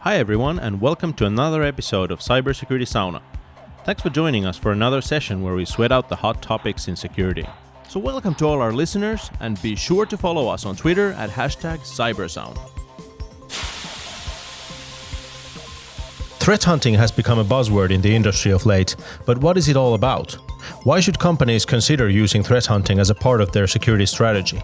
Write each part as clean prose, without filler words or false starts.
Hi everyone, and welcome to another episode of Cybersecurity Sauna. Thanks for joining us for another session where we sweat out the hot topics in security. So welcome to all our listeners, and be sure to follow us on Twitter at #CyberSound. Threat hunting has become a buzzword in the industry of late, but what is it all about? Why should companies consider using threat hunting as a part of their security strategy?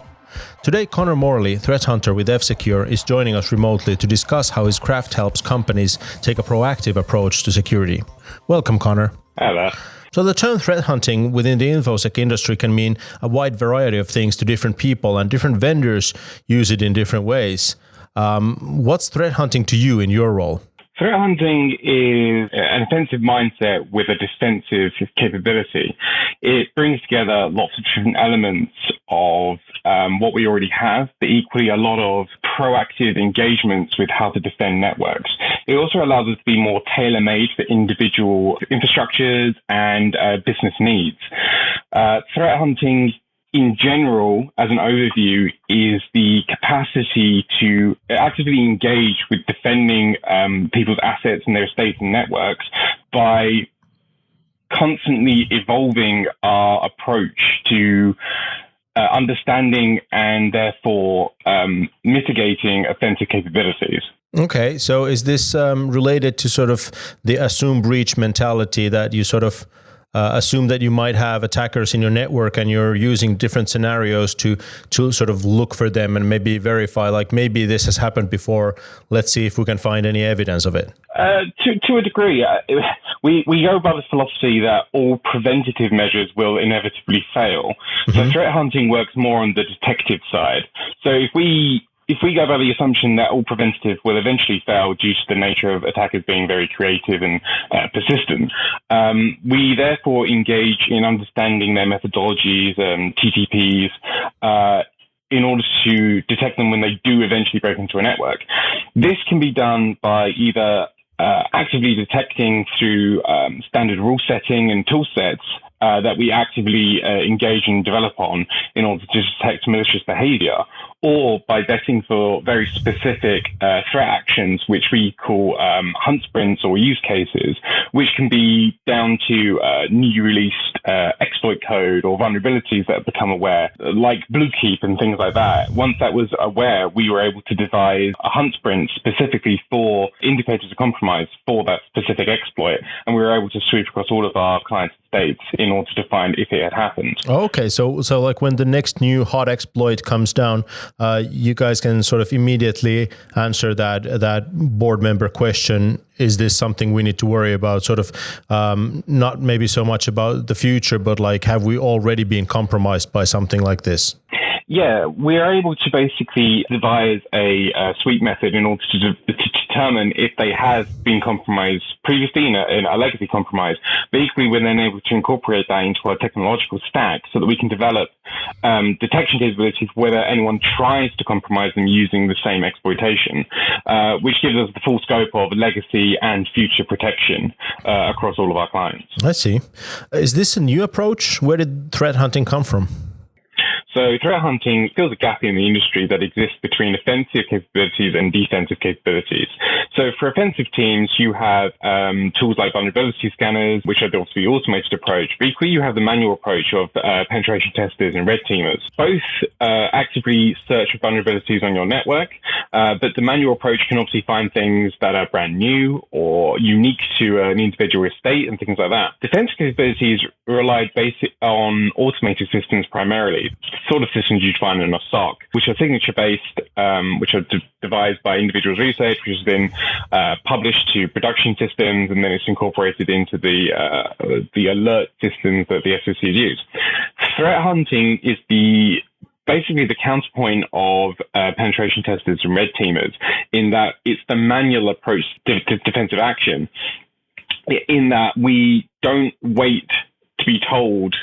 Today, Connor Morley, threat hunter with F-Secure, is joining us remotely to discuss how his craft helps companies take a proactive approach to security. Welcome, Connor. Hello. So the term threat hunting within the InfoSec industry can mean a wide variety of things to different people, and different vendors use it in different ways. What's threat hunting to you in your role? Threat hunting is an offensive mindset with a defensive capability. It brings together lots of different elements of what we already have, but equally a lot of proactive engagements with how to defend networks. It also allows us to be more tailor-made for individual infrastructures and business needs. Threat hunting in general, as an overview, is the capacity to actively engage with defending people's assets and their estates and networks by constantly evolving our approach to understanding and therefore mitigating offensive capabilities. Okay, so is this related to sort of the assume breach mentality, that you sort of assume that you might have attackers in your network and you're using different scenarios to sort of look for them and maybe verify, like, maybe this has happened before, let's see if we can find any evidence of it? To a degree, we go by the philosophy that all preventative measures will inevitably fail. Mm-hmm. So threat hunting works more on the detective side. So if we go by the assumption that all preventative will eventually fail due to the nature of attackers being very creative and persistent, we therefore engage in understanding their methodologies, TTPs, in order to detect them when they do eventually break into a network. This can be done by either actively detecting through standard rule setting and tool sets that we actively engage and develop on in order to detect malicious behavior, or by vetting for very specific threat actions, which we call hunt sprints or use cases, which can be down to newly released exploit code or vulnerabilities that have become aware, like Bluekeep and things like that. Once that was aware, we were able to devise a hunt sprint specifically for indicators of compromise for that specific exploit, and we were able to sweep across all of our clients' estates in order to find if it had happened. Okay, so like when the next new hot exploit comes down, you guys can sort of immediately answer that board member question. Is this something we need to worry about? Sort of not maybe so much about the future, but like, have we already been compromised by something like this? Yeah, we're able to basically devise a sweep method in order to determine if they have been compromised previously in a legacy compromise. But equally, we're then able to incorporate that into our technological stack so that we can develop detection capabilities whether anyone tries to compromise them using the same exploitation, which gives us the full scope of legacy and future protection across all of our clients. I see. Is this a new approach? Where did threat hunting come from? So threat hunting fills a gap in the industry that exists between offensive capabilities and defensive capabilities. So for offensive teams, you have tools like vulnerability scanners, which are obviously the automated approach, but equally you have the manual approach of penetration testers and red teamers. Both actively search for vulnerabilities on your network, but the manual approach can obviously find things that are brand new or unique to an individual estate and things like that. Defensive capabilities rely basically on automated systems primarily, sort of systems you'd find in a SOC, which are signature-based, which are devised by individuals' research, which has been published to production systems, and then it's incorporated into the alert systems that the SOCs use. Threat hunting is basically the counterpoint of penetration testers and red teamers, in that it's the manual approach to defensive action, in that we don't wait to be told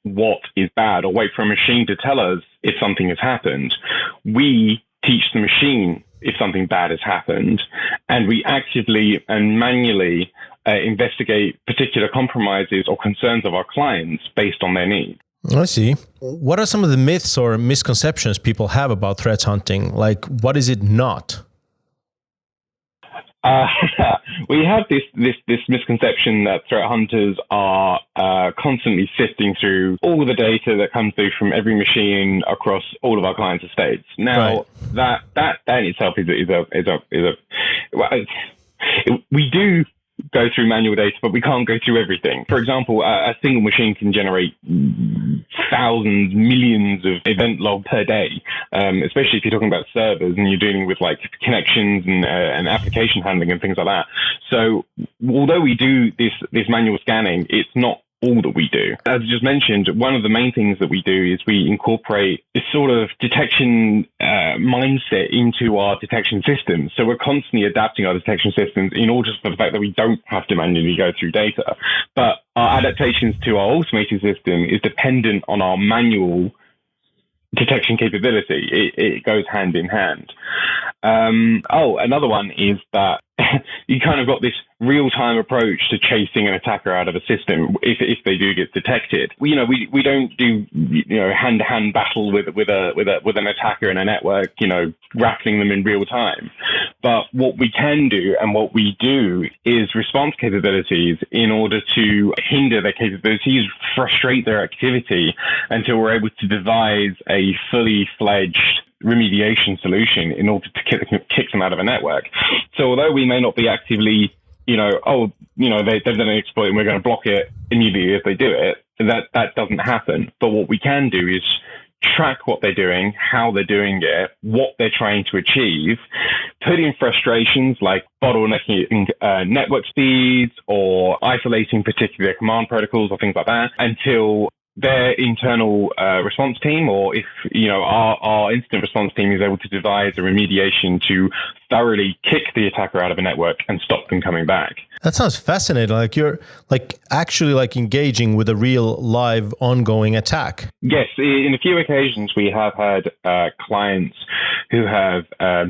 what is bad or wait for a machine to tell us if something has happened. We teach the machine if something bad has happened, and we actively and manually investigate particular compromises or concerns of our clients based on their needs. I see. What are some of the myths or misconceptions people have about threat hunting? Like, what is it not? Uh, we have this misconception that threat hunters are constantly sifting through all the data that comes through from every machine across all of our clients' estates. Now, right. that in itself is we do go through manual data, but we can't go through everything. For example, a single machine can generate thousands, millions of event log per day, especially if you're talking about servers and you're dealing with like connections and application handling and things like that. So although we do this manual scanning, it's not all that we do. As I just mentioned, one of the main things that we do is we incorporate this sort of detection mindset into our detection systems. So we're constantly adapting our detection systems in order for the fact that we don't have to manually go through data. But our adaptations to our automated system is dependent on our manual detection capability. It goes hand in hand. Another one is that you kind of got this real-time approach to chasing an attacker out of a system if they do get detected. We don't do hand-to-hand battle with an attacker in a network, grappling them in real time. But what we can do and what we do is response capabilities in order to hinder their capabilities, frustrate their activity until we're able to devise a fully fledged remediation solution in order to kick them out of a network. So although we may not be actively, they've done an exploit and we're going to block it immediately if they do it, that doesn't happen. But what we can do is track what they're doing, how they're doing it, what they're trying to achieve, put in frustrations like bottlenecking network speeds or isolating particular command protocols or things like that until their internal response team, or if our incident response team is able to devise a remediation to thoroughly kick the attacker out of a network and stop them coming back. That sounds fascinating. Like you're actually engaging with a real live ongoing attack. Yes, in a few occasions we have had clients who have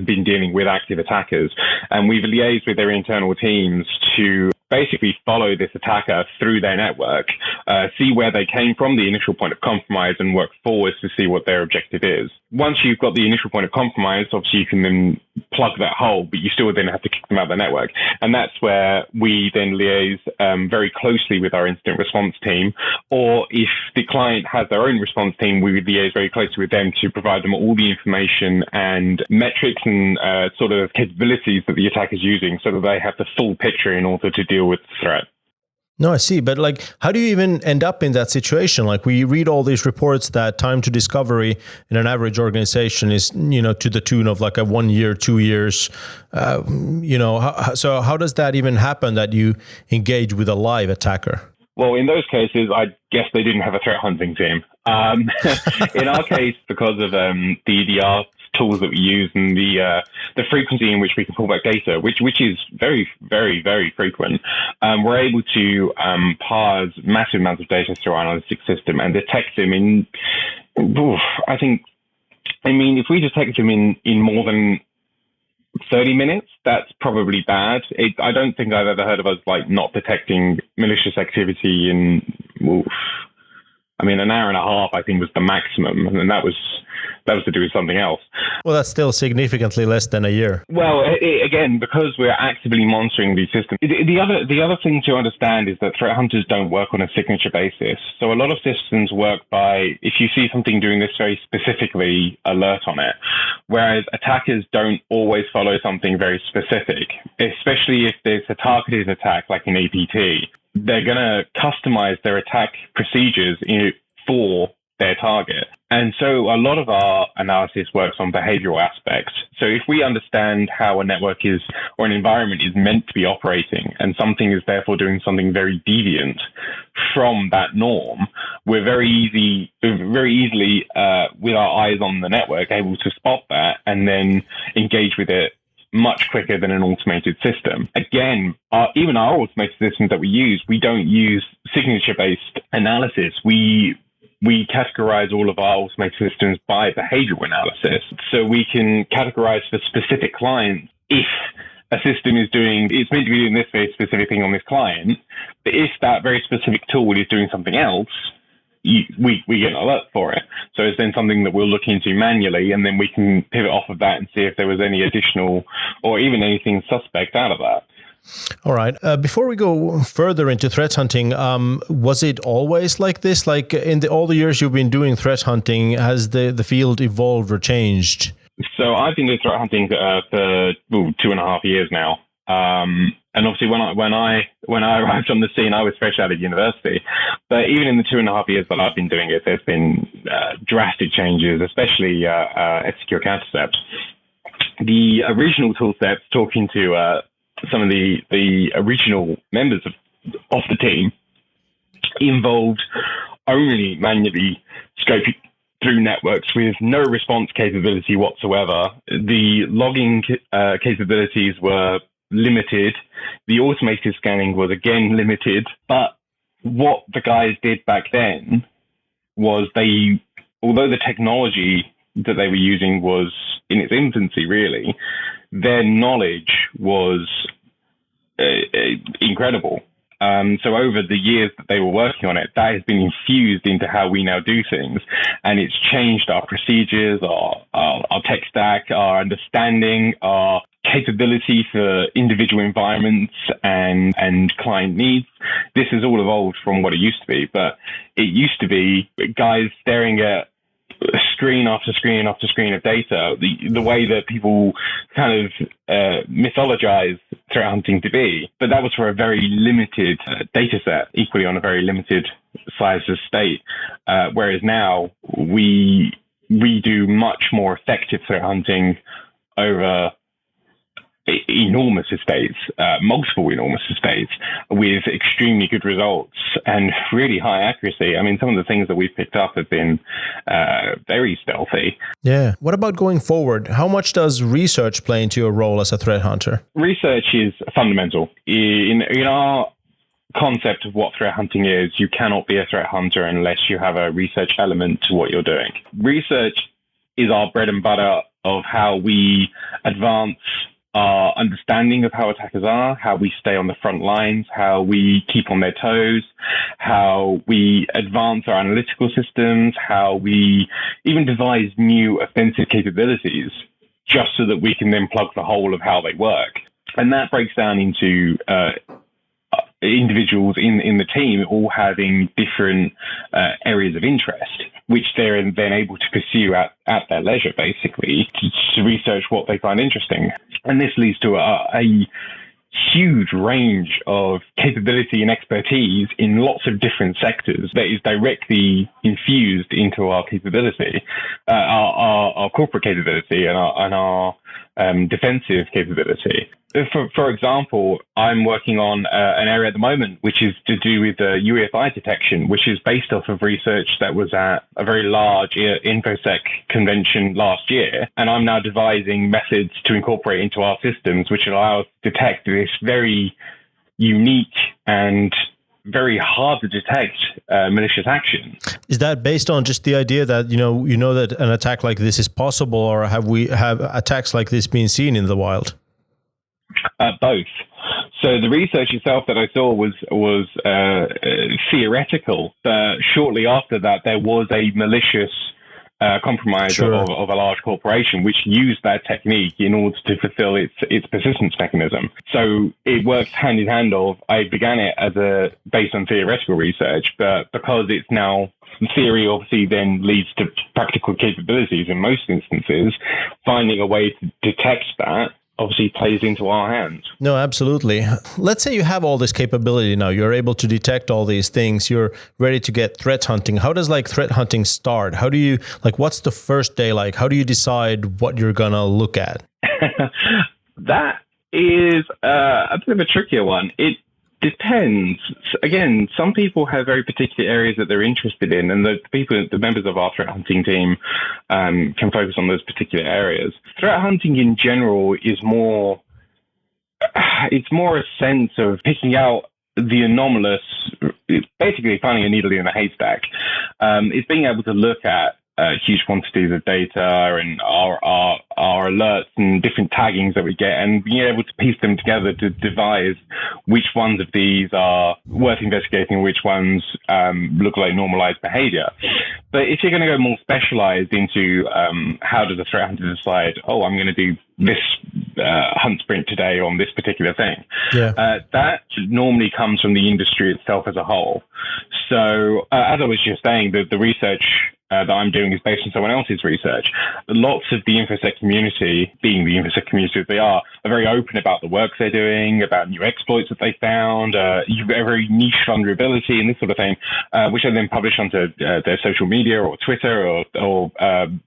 been dealing with active attackers, and we've liaised with their internal teams to basically follow this attacker through their network, see where they came from, the initial point of compromise, and work forwards to see what their objective is. Once you've got the initial point of compromise, obviously you can then plug that hole, but you still then have to kick them out of the network. And that's where we then liaise very closely with our incident response team, or if the client has their own response team, we would liaise very closely with them to provide them all the information and metrics and sort of capabilities that the attacker is using so that they have the full picture in order to deal with the threat. No, I see. But how do you even end up in that situation? We read all these reports that time to discovery in an average organization is, to the tune of a 1 year, 2 years. So how does that even happen that you engage with a live attacker? Well, in those cases, I guess they didn't have a threat hunting team. In our case, because of the EDR tools that we use and the frequency in which we can pull back data, which is very, very, very frequent, we're able to parse massive amounts of data through our analytics system and detect them in, if we detect them in more than 30 minutes, that's probably bad. I don't think I've ever heard of us not detecting malicious activity in, an hour and a half, I think, was the maximum, and that was to do with something else. Well, that's still significantly less than a year. Well, again, because we're actively monitoring these systems. The other thing to understand is that threat hunters don't work on a signature basis. So a lot of systems work by, if you see something doing this very specifically, alert on it. Whereas attackers don't always follow something very specific, especially if there's a targeted attack like an APT. They're going to customize their attack procedures for their target. And so a lot of our analysis works on behavioral aspects. So if we understand how a network is or an environment is meant to be operating and something is therefore doing something very deviant from that norm, we're very easily, with our eyes on the network, able to spot that and then engage with it much quicker than an automated system. Again, even our automated systems that we use, we don't use signature-based analysis. We categorize all of our automated systems by behavioral analysis. So we can categorize for specific clients if a system it's meant to be doing this very specific thing on this client, but if that very specific tool is doing something else, we get an alert for it. So it's then something that we'll look into manually, and then we can pivot off of that and see if there was any additional or even anything suspect out of that. All right. Before we go further into threat hunting, was it always like this? Like in all the years you've been doing threat hunting, has the field evolved or changed? So I've been doing threat hunting for 2.5 years now. And obviously, when I arrived on the scene, I was fresh out of university. But even in the 2.5 years that I've been doing it, there's been drastic changes, especially F-Secure countercept. The original tool sets, talking to some of the original members of the team, involved only manually scoping through networks with no response capability whatsoever. The logging capabilities were limited. The automated scanning was again limited. But what the guys did back then was although the technology that they were using was in its infancy, really, their knowledge was incredible. So over the years that they were working on it, that has been infused into how we now do things. And it's changed our procedures, our tech stack, our understanding, our capability for individual environments and client needs. This has all evolved from what it used to be. But it used to be guys staring at screen after screen after screen of data, the way that people kind of mythologize threat hunting to be. But that was for a very limited data set, equally on a very limited size of state. Whereas now we do much more effective threat hunting over enormous estates, multiple enormous estates, with extremely good results and really high accuracy. I mean, some of the things that we've picked up have been very stealthy. Yeah. What about going forward? How much does research play into your role as a threat hunter? Research is fundamental. In our concept of what threat hunting is, you cannot be a threat hunter unless you have a research element to what you're doing. Research is our bread and butter of how we advance our understanding of how attackers are, how we stay on the front lines, how we keep on their toes, how we advance our analytical systems, how we even devise new offensive capabilities just so that we can then plug the hole of how they work. And that breaks down into individuals in the team all having different areas of interest, which they're then able to pursue at their leisure, basically, to research what they find interesting. And this leads to a huge range of capability and expertise in lots of different sectors that is directly infused into our capability, our corporate capability and our defensive capability. For example, I'm working on an area at the moment which is to do with UEFI detection, which is based off of research that was at a very large InfoSec convention last year. And I'm now devising methods to incorporate into our systems, which allow us to detect this very unique and very hard to detect malicious action. Is that based on just the idea that you know that an attack like this is possible, or have attacks like this been seen in the wild? Both. So the research itself that I saw was theoretical, but shortly after that there was a malicious compromise Sure. of a large corporation which used that technique in order to fulfill its persistence mechanism. So it works hand in hand. I began it as based on theoretical research, but because it's now theory, obviously then leads to practical capabilities in most instances. Finding a way to detect that obviously plays into our hands. No, absolutely. Let's say you have all this capability now. You're able to detect all these things. You're ready to get threat hunting. How does threat hunting start? How do you what's the first day like? How do you decide what you're gonna look at? That is a bit of a trickier one. It depends. Again, some people have very particular areas that they're interested in, and the members of our threat hunting team can focus on those particular areas. Threat hunting in general is it's more a sense of picking out the anomalous, basically finding a needle in a haystack. It's being able to look at huge quantities of data and our alerts and different taggings that we get, and being able to piece them together to devise which ones of these are worth investigating, which ones look like normalized behavior. But if you're going to go more specialized into how does a threat hunter decide, oh, I'm going to do this hunt sprint today on this particular thing, that normally comes from the industry itself as a whole. So as I was just saying, the research that I'm doing is based on someone else's research. Lots of the InfoSec community, being the InfoSec community that they are very open about the work they're doing, about new exploits that they found, a very niche vulnerability and this sort of thing, which are then published onto their social media or Twitter or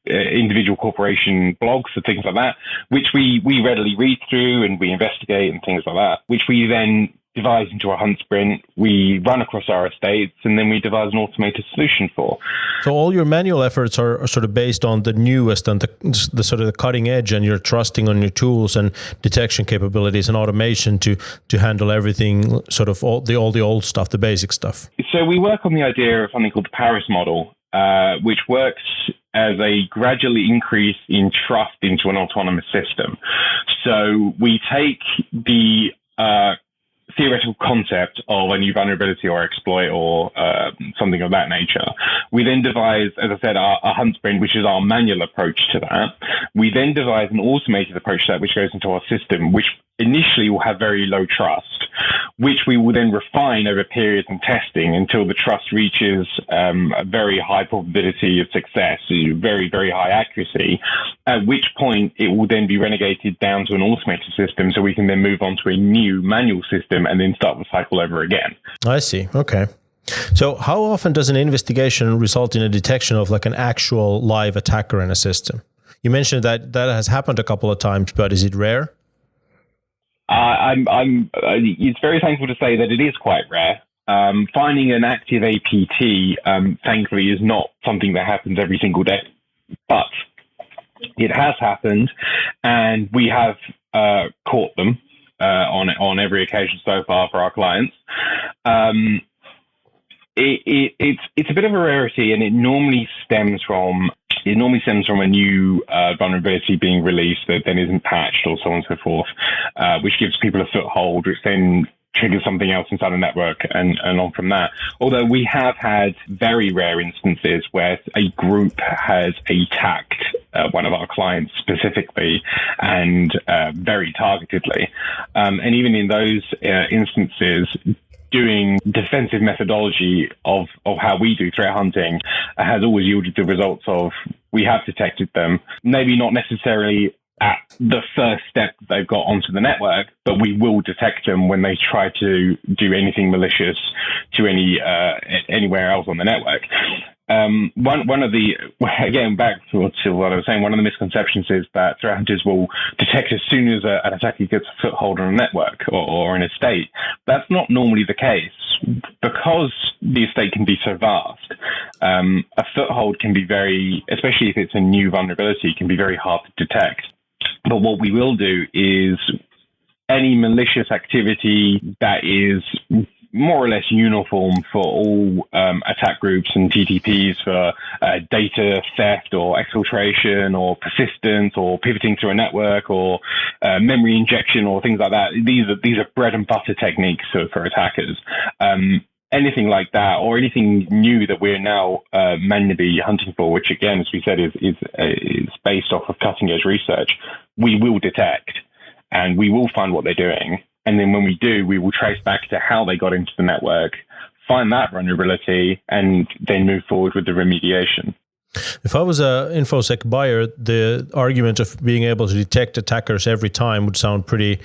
individual corporation blogs and things like that, which we readily read through and we investigate and things like that, which we then devise into a hunt sprint, we run across our estates, and then we devise an automated solution for. So all your manual efforts are sort of based on the newest and the sort of the cutting edge, and you're trusting on your tools and detection capabilities and automation to handle everything, sort of all the old stuff, the basic stuff. So we work on the idea of something called the Paris model, which works as a gradually increase in trust into an autonomous system. So we take the theoretical concept of a new vulnerability or exploit or something of that nature. We then devise, as I said, our hunt sprint, which is our manual approach to that. We then devise an automated approach to that, which goes into our system, which initially will have very low trust, which we will then refine over periods of testing until the trust reaches a very high probability of success, very, very high accuracy, at which point it will then be renegated down to an automated system so we can then move on to a new manual system and then start the cycle over again. I see. Okay. So how often does an investigation result in a detection of like an actual live attacker in a system? You mentioned that has happened a couple of times, but is it rare? It's very thankful to say that it is quite rare. Finding an active APT, thankfully, is not something that happens every single day, but it has happened, and we have caught them on every occasion so far for our clients. It's a bit of a rarity, and it normally stems from a new vulnerability being released that then isn't patched or so on and so forth, which gives people a foothold, which then triggers something else inside the network and on from that. Although we have had very rare instances where a group has attacked one of our clients specifically and very targetedly. And even in those instances, doing defensive methodology of how we do threat hunting has always yielded the results of we have detected them, maybe not necessarily at the first step they've got onto the network, but we will detect them when they try to do anything malicious to anywhere else on the network. One of the, again, back to what I was saying, one of the misconceptions is that threat hunters will detect as soon as an attacker gets a foothold on a network or an estate. That's not normally the case. Because the estate can be so vast, a foothold can be very, especially if it's a new vulnerability, can be very hard to detect. But what we will do is any malicious activity that is more or less uniform for all attack groups and TTPs for data theft or exfiltration or persistence or pivoting through a network or memory injection or things like that. These are bread and butter techniques for attackers. Anything like that, or anything new that we're now manually hunting for, which again, as we said, is based off of cutting edge research, we will detect and we will find what they're doing. And then when we do, we will trace back to how they got into the network, find that vulnerability, and then move forward with the remediation. If I was a InfoSec buyer, the argument of being able to detect attackers every time would sound pretty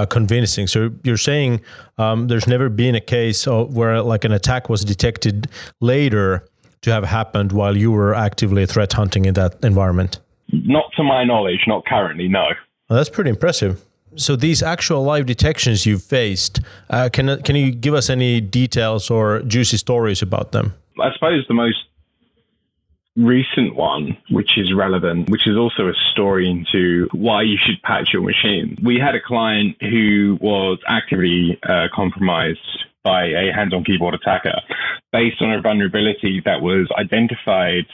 convincing. So you're saying there's never been a case where like an attack was detected later to have happened while you were actively threat hunting in that environment? Not to my knowledge, not currently, no. Well, that's pretty impressive. So these actual live detections you've faced, can you give us any details or juicy stories about them? I suppose the most recent one, which is relevant, which is also a story into why you should patch your machine. We had a client who was actively compromised by a hands-on keyboard attacker based on a vulnerability that was identified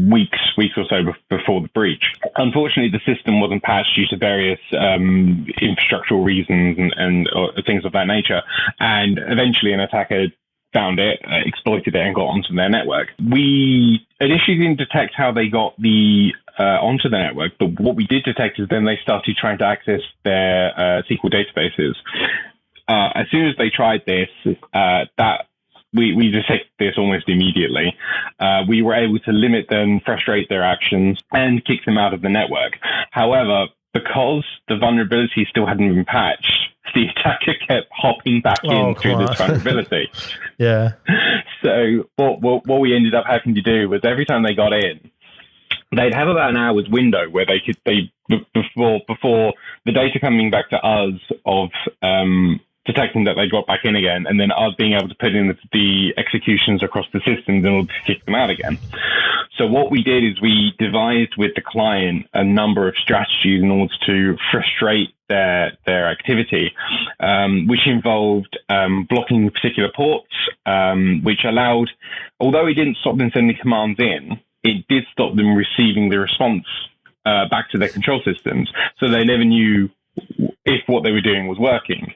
weeks or so before the breach. Unfortunately, the system wasn't patched due to various infrastructural reasons and things of that nature. And eventually an attacker found it, exploited it, and got onto their network. We initially didn't detect how they got onto the network, but what we did detect is then they started trying to access their SQL databases. As soon as they tried this, we detected this almost immediately. We were able to limit them, frustrate their actions, and kick them out of the network. However, because the vulnerability still hadn't been patched, the attacker kept hopping back in through this vulnerability. Yeah. So what we ended up having to do was every time they got in, they'd have about an hour's window where before the data coming back to us of detecting that they got back in again, and then us being able to put in the executions across the systems in order to kick them out again. So what we did is we devised with the client a number of strategies in order to frustrate their activity, which involved blocking particular ports, which allowed, although it didn't stop them sending commands in, it did stop them receiving the response back to their control systems. So they never knew if what they were doing was working.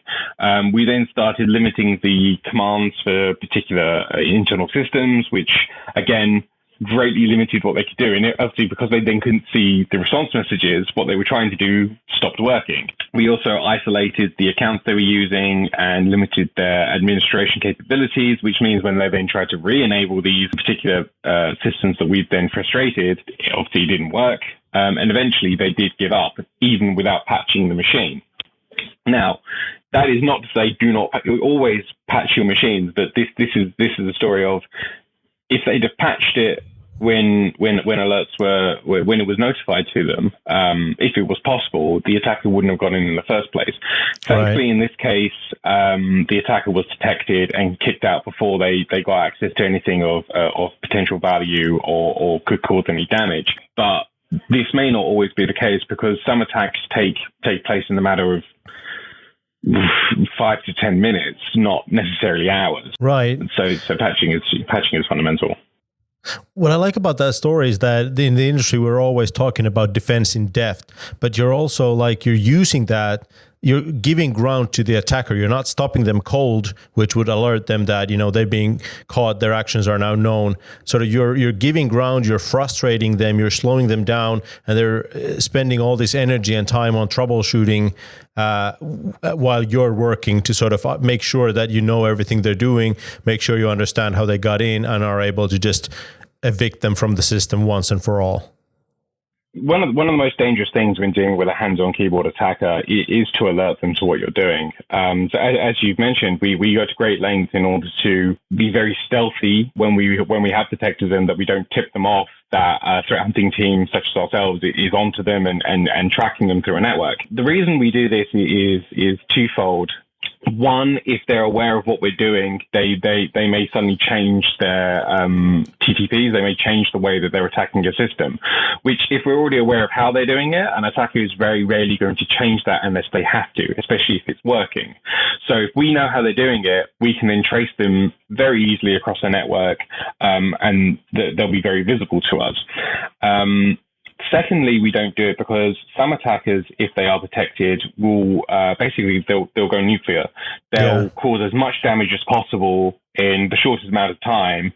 We then started limiting the commands for particular internal systems, which, again, greatly limited what they could do. And obviously, because they then couldn't see the response messages, what they were trying to do stopped working. We also isolated the accounts they were using and limited their administration capabilities, which means when they then tried to re-enable these particular systems that we've then frustrated, it obviously didn't work. And eventually they did give up, even without patching the machine. Now, that is not to say do not always patch your machines, but this is a story of if they'd have patched it when alerts when it was notified to them, if it was possible, the attacker wouldn't have gone in the first place. Thankfully, in this case, the attacker was detected and kicked out before they got access to anything of potential value or could cause any damage. But this may not always be the case, because some attacks take place in the matter of 5 to 10 minutes, not necessarily hours. Right. So patching is fundamental. What I like about that story is that in the industry, we're always talking about defense in depth, but you're also you're using that, you're giving ground to the attacker. You're not stopping them cold, which would alert them that, they're being caught, their actions are now known. So you're giving ground, you're frustrating them, you're slowing them down, and they're spending all this energy and time on troubleshooting while you're working to sort of make sure that you know everything they're doing, make sure you understand how they got in, and are able to just evict them from the system once and for all. One of the most dangerous things when dealing with a hands-on keyboard attacker is to alert them to what you're doing. So as you've mentioned, we go to great lengths in order to be very stealthy when we have detected them, that we don't tip them off that a threat hunting team such as ourselves is onto them and tracking them through a network. The reason we do this is twofold. One, if they're aware of what we're doing, they may suddenly change their TTPs. They may change the way that they're attacking a system, which, if we're already aware of how they're doing it, an attacker is very rarely going to change that unless they have to, especially if it's working. So if we know how they're doing it, we can then trace them very easily across the network, and they'll be very visible to us. Secondly, we don't do it because some attackers, if they are detected, will basically they'll go nuclear. They'll cause as much damage as possible in the shortest amount of time.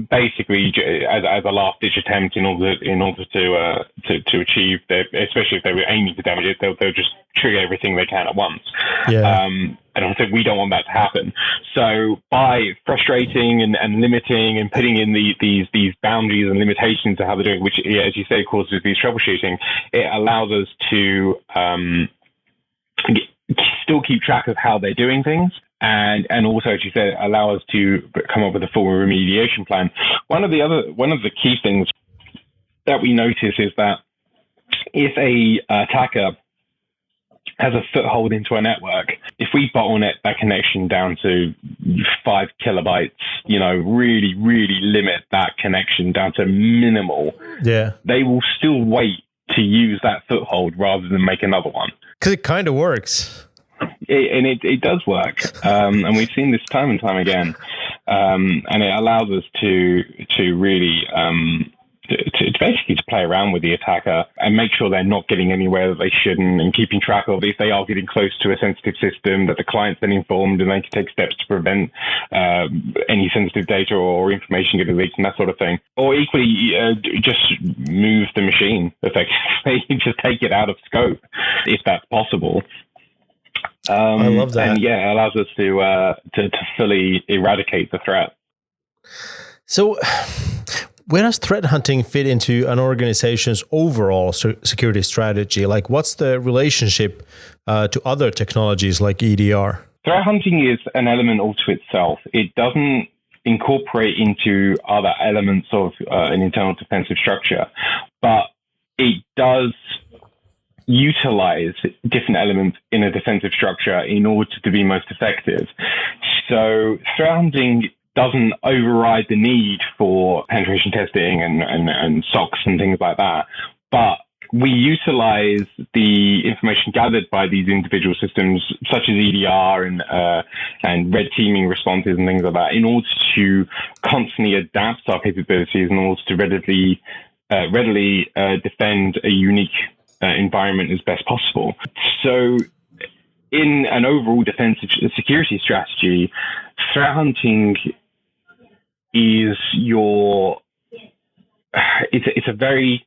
Basically, as a last-ditch attempt, in order to achieve their, especially if they were aiming to damage it, they'll just trigger everything they can at once. And also, we don't want that to happen. So by frustrating and limiting and putting in these boundaries and limitations to how they're doing, which, as you say, causes these troubleshooting, it allows us to still keep track of how they're doing things. And also, as you said, allow us to come up with a full remediation plan. One of the key things that we notice is that if a attacker has a foothold into a network, if we bottleneck that connection down to 5 kilobytes, really, really limit that connection down to minimal, they will still wait to use that foothold rather than make another one. Because it kind of works. It does work, and we've seen this time and time again, and it allows us to really to basically to play around with the attacker and make sure they're not getting anywhere that they shouldn't, and keeping track of if they are getting close to a sensitive system, that the client's been informed and they can take steps to prevent any sensitive data or information getting leaked and that sort of thing. Or equally, just move the machine effectively, just take it out of scope if that's possible. I love that. And yeah, it allows us to fully eradicate the threat. So, where does threat hunting fit into an organization's overall security strategy? Like, what's the relationship to other technologies like EDR? Threat hunting is an element all to itself. It doesn't incorporate into other elements of an internal defensive structure, but it does utilize different elements in a defensive structure in order to be most effective. So threat hunting doesn't override the need for penetration testing and SOCs and things like that, but we utilize the information gathered by these individual systems, such as EDR and red teaming responses and things like that, in order to constantly adapt our capabilities in order to readily defend a unique environment as best possible. So in an overall defensive security strategy, threat hunting is it's a very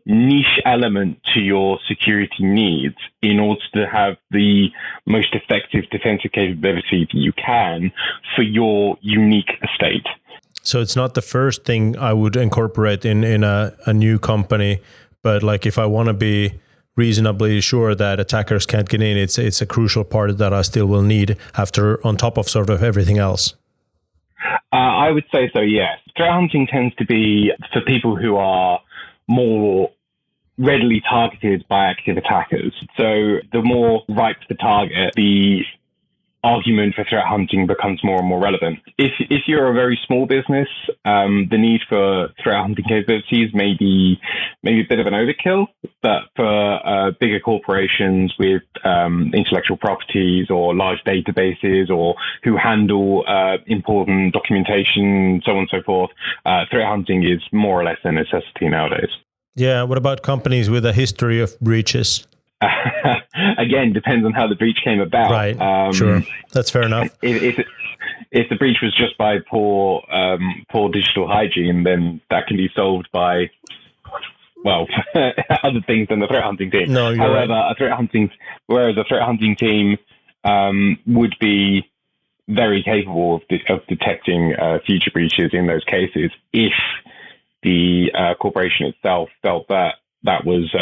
niche element to your security needs in order to have the most effective defensive capability that you can for your unique estate. So it's not the first thing I would incorporate in a new company, but like if I want to be reasonably sure that attackers can't get in, it's a crucial part that I still will need on top of sort of everything else. I would say so, yes. Threat hunting tends to be for people who are more readily targeted by active attackers. So the more ripe the target, the argument for threat hunting becomes more and more relevant. If you're a very small business, the need for threat hunting capabilities may be a bit of an overkill, but for bigger corporations with intellectual properties or large databases or who handle important documentation, so on and so forth, threat hunting is more or less a necessity nowadays. Yeah, what about companies with a history of breaches? Again, depends on how the breach came about. Right, sure. That's fair enough. If the breach was just by poor digital hygiene, then that can be solved by, well, other things than the threat hunting team. No, you're However, right. a threat hunting team would be very capable of detecting future breaches in those cases if the corporation itself felt that was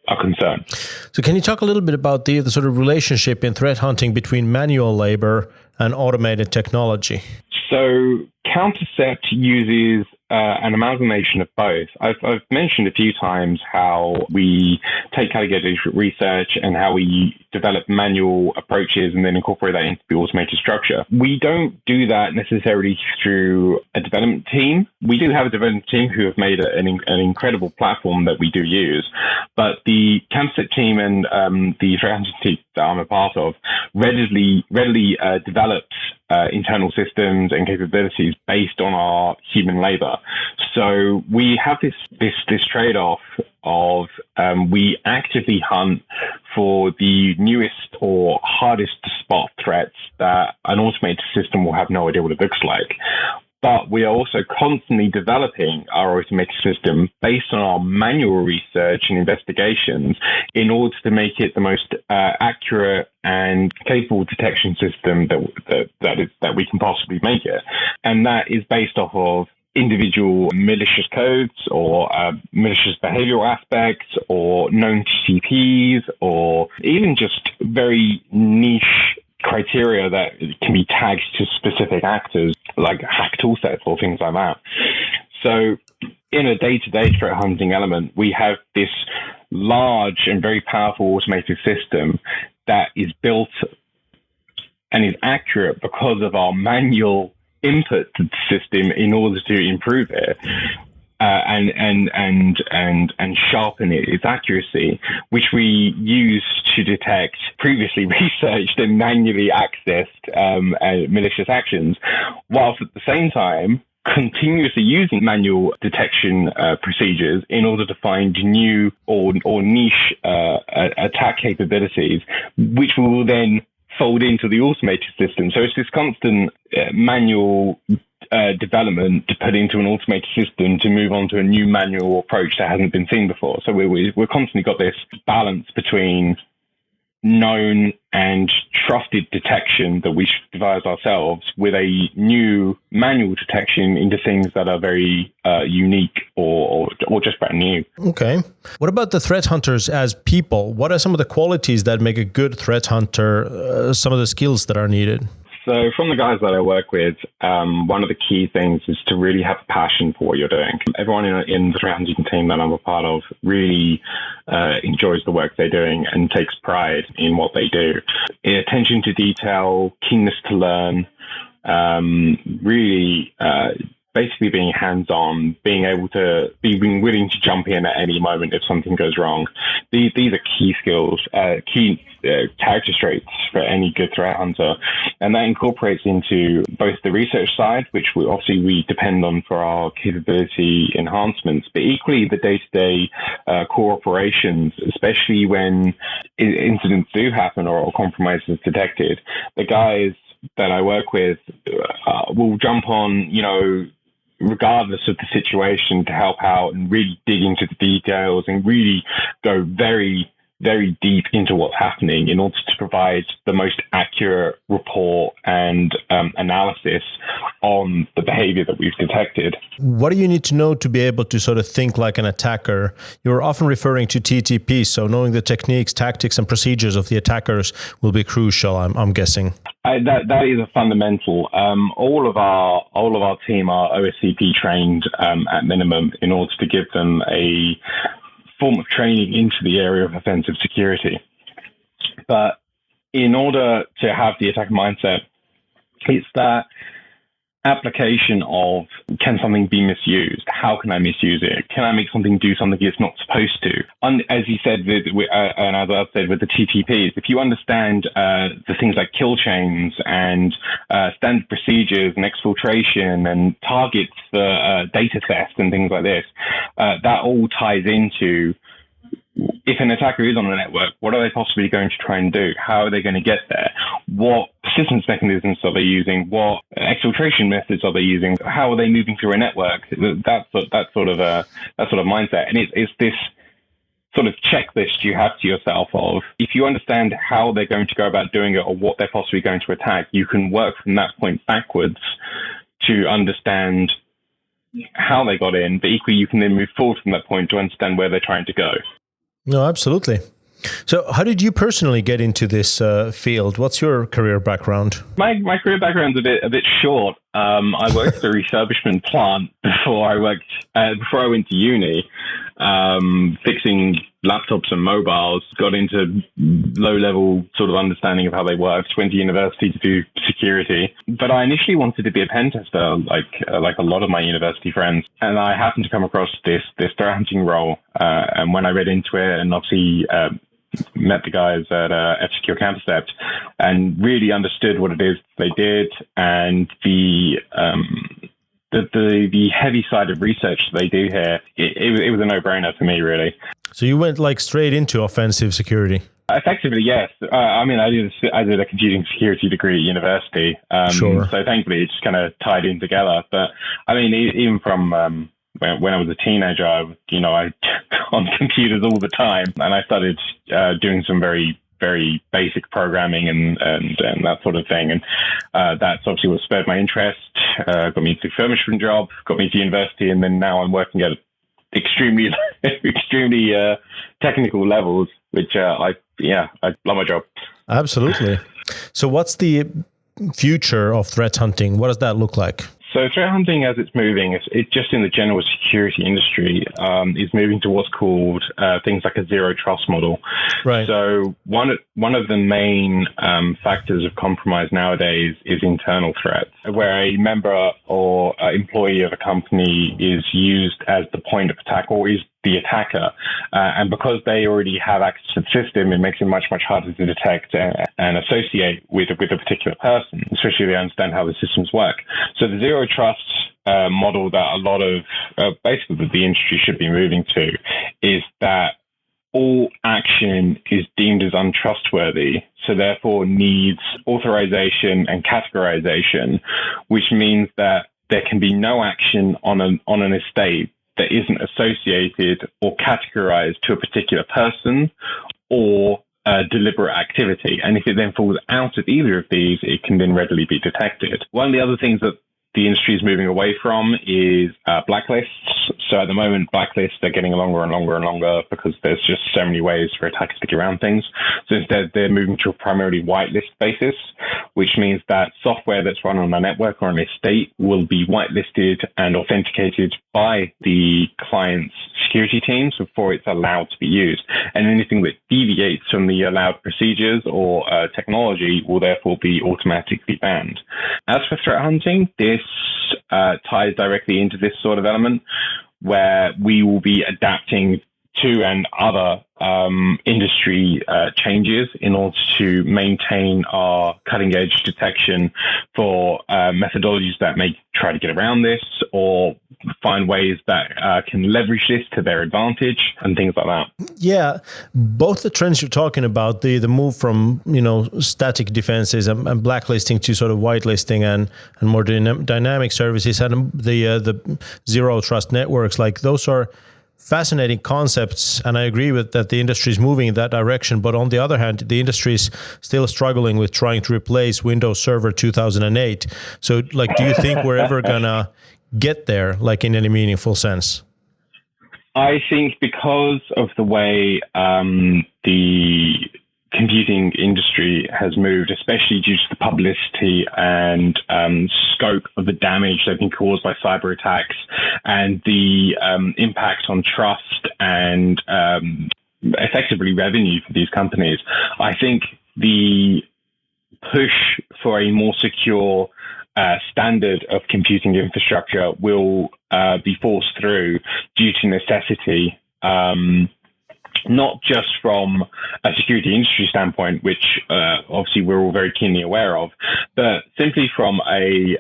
a concern. So can you talk a little bit about the sort of relationship in threat hunting between manual labor and automated technology? So Countercept uses an amalgamation of both. I've mentioned a few times how we take category research and how we develop manual approaches and then incorporate that into the automated structure. We don't do that necessarily through a development team. We do have a development team who have made an incredible platform that we do use, but the Countercept team and the threat hunting team that I'm a part of readily develops internal systems and capabilities based on our human labor. So we have this trade-off of we actively hunt for the newest or hardest to spot threats that an automated system will have no idea what it looks like. But we are also constantly developing our automated system based on our manual research and investigations in order to make it the most accurate and capable detection system that we can possibly make it. And that is based off of individual malicious codes or malicious behavioral aspects or known TCPs or even just very niche criteria that can be tagged to specific actors like hack toolsets or things like that. So in a day-to-day threat hunting element, we have this large and very powerful automated system that is built and is accurate because of our manual input to the system in order to improve it. and sharpen its accuracy, which we use to detect previously researched and manually accessed malicious actions, whilst at the same time continuously using manual detection procedures in order to find new or niche attack capabilities, which we will then fold into the automated system. So it's this constant manual development to put into an automated system to move on to a new manual approach that hasn't been seen before. So we're constantly got this balance between known and trusted detection that we should devise ourselves with a new manual detection into things that are very unique or just brand new. Okay. What about the threat hunters as people? What are some of the qualities that make a good threat hunter, some of the skills that are needed? So from the guys that I work with, one of the key things is to really have a passion for what you're doing. Everyone in the threat hunting team that I'm a part of really enjoys the work they're doing and takes pride in what they do. Attention to detail, keenness to learn, really basically being hands-on, being willing to jump in at any moment if something goes wrong. These are key skills, key character traits for any good threat hunter. And that incorporates into both the research side, which we depend on for our capability enhancements, but equally the day-to-day core operations, especially when incidents do happen or compromise is detected. The guys that I work with will jump on, regardless of the situation, to help out and really dig into the details and really go very, very deep into what's happening in order to provide the most accurate report and analysis on the behavior that we've detected. What do you need to know to be able to sort of think like an attacker? You're often referring to TTP, so knowing the techniques, tactics, and procedures of the attackers will be crucial, I'm guessing. That is a fundamental. All of our team are OSCP trained at minimum in order to give them a form of training into the area of offensive security. But in order to have the attack mindset, it's that application of, can something be misused? How can I misuse it? Can I make something do something it's not supposed to? As you said, and as I've said with the TTPs, if you understand the things like kill chains and standard procedures and exfiltration and targets for data theft and things like this, that all ties into, if an attacker is on a network, what are they possibly going to try and do? How are they going to get there? What persistence mechanisms are they using? What exfiltration methods are they using? How are they moving through a network? That sort of mindset, and it's this sort of checklist you have to yourself of, if you understand how they're going to go about doing it or what they're possibly going to attack, you can work from that point backwards to understand how they got in, but equally you can then move forward from that point to understand where they're trying to go. No, absolutely. So how did you personally get into this field? What's your career background? My career background's a bit short. I worked at a refurbishment plant before I went to uni, fixing laptops and mobiles, got into low-level sort of understanding of how they worked, went to university to do security. But I initially wanted to be a pen tester, like a lot of my university friends. And I happened to come across this threat hunting role. And when I read into it and obviously met the guys at F-Secure Countercept and really understood what it is they did, and the heavy side of research they do here, it was a no-brainer for me, really. So you went straight into offensive security? Effectively, yes. I did a computing security degree at university. Sure. So thankfully, it just kind of tied in together. But I mean, even from when I was a teenager, I on computers all the time, and I started doing some very, very basic programming and that sort of thing. And that's obviously what spurred my interest, got me into the refurbishment job, got me to university, and then now I'm working at extremely technical levels, which I love my job. Absolutely. So what's the future of threat hunting? What does that look like? So threat hunting, as it's moving, it just in the general security industry, is moving to what's called things like a zero trust model. Right. So one of the main factors of compromise nowadays is internal threats, where a member or employee of a company is used as the point of attack or is the attacker. And because they already have access to the system, it makes it much, much harder to detect and associate with a particular person, especially if they understand how the systems work. So the zero trust model that a lot of basically the industry should be moving to is that all action is deemed as untrustworthy, so therefore needs authorization and categorization, which means that there can be no action on an estate that isn't associated or categorized to a particular person or deliberate activity. And if it then falls out of either of these, it can then readily be detected. One of the other things that the industry is moving away from is blacklists. So at the moment, blacklists are getting longer and longer and longer because there's just so many ways for attackers to get around things. So instead, they're moving to a primarily whitelist basis, which means that software that's run on a network or an estate will be whitelisted and authenticated by the client's security teams before it's allowed to be used. And anything that deviates from the allowed procedures or technology will therefore be automatically banned. As for threat hunting, this ties directly into this sort of element where we will be adapting to and other industry changes in order to maintain our cutting edge detection for methodologies that may try to get around this or find ways that can leverage this to their advantage and things like that. Yeah, both the trends you're talking about, the move from static defenses and blacklisting to sort of whitelisting and more dynamic services, and the zero trust networks, like those are fascinating concepts, and I agree with that the industry is moving in that direction. But on the other hand, the industry is still struggling with trying to replace Windows Server 2008. So, do you think we're ever gonna get there, in any meaningful sense? I think because of the way the computing industry has moved, especially due to the publicity and scope of the damage that has been caused by cyber attacks and the impact on trust and effectively revenue for these companies, I think the push for a more secure standard of computing infrastructure will be forced through due to necessity. Not just from a security industry standpoint, which obviously we're all very keenly aware of, but simply from a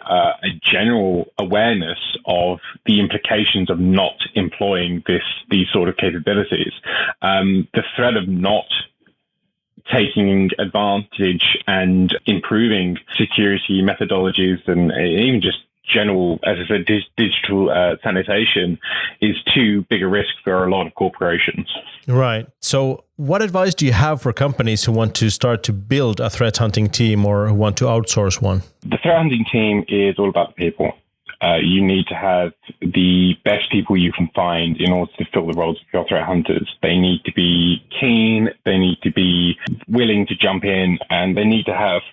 general awareness of the implications of not employing these sort of capabilities. The threat of not taking advantage and improving security methodologies and even just general, as I said, digital sanitation is too big a risk for a lot of corporations. Right. So what advice do you have for companies who want to start to build a threat hunting team or who want to outsource one? The threat hunting team is all about the people. You need to have the best people you can find in order to fill the roles of your threat hunters. They need to be keen, they need to be willing to jump in, and they need to have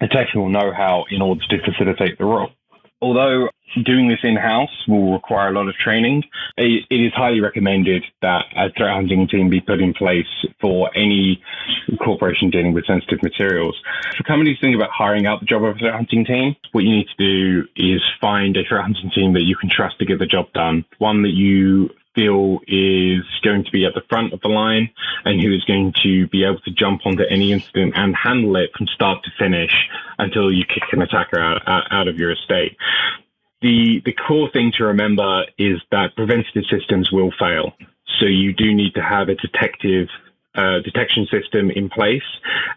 the technical know-how in order to facilitate the role. Although doing this in-house will require a lot of training, it is highly recommended that a threat hunting team be put in place for any corporation dealing with sensitive materials. For companies thinking about hiring out the job of a threat hunting team, what you need to do is find a threat hunting team that you can trust to get the job done, one that you feel is going to be at the front of the line and who is going to be able to jump onto any incident and handle it from start to finish until you kick an attacker out of your estate. The core thing to remember is that preventative systems will fail. So you do need to have a detection system in place,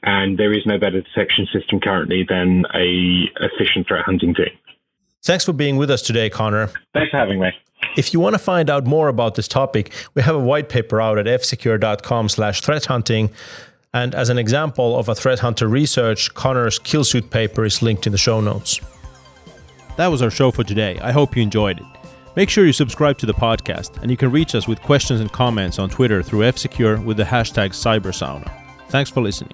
and there is no better detection system currently than a efficient threat hunting team. Thanks for being with us today, Connor. Thanks for having me. If you want to find out more about this topic, we have a white paper out at fsecure.com/threat hunting. And as an example of a threat hunter research, Connor's KillSuit paper is linked in the show notes. That was our show for today. I hope you enjoyed it. Make sure you subscribe to the podcast, and you can reach us with questions and comments on Twitter through fsecure with the hashtag cybersauna. Thanks for listening.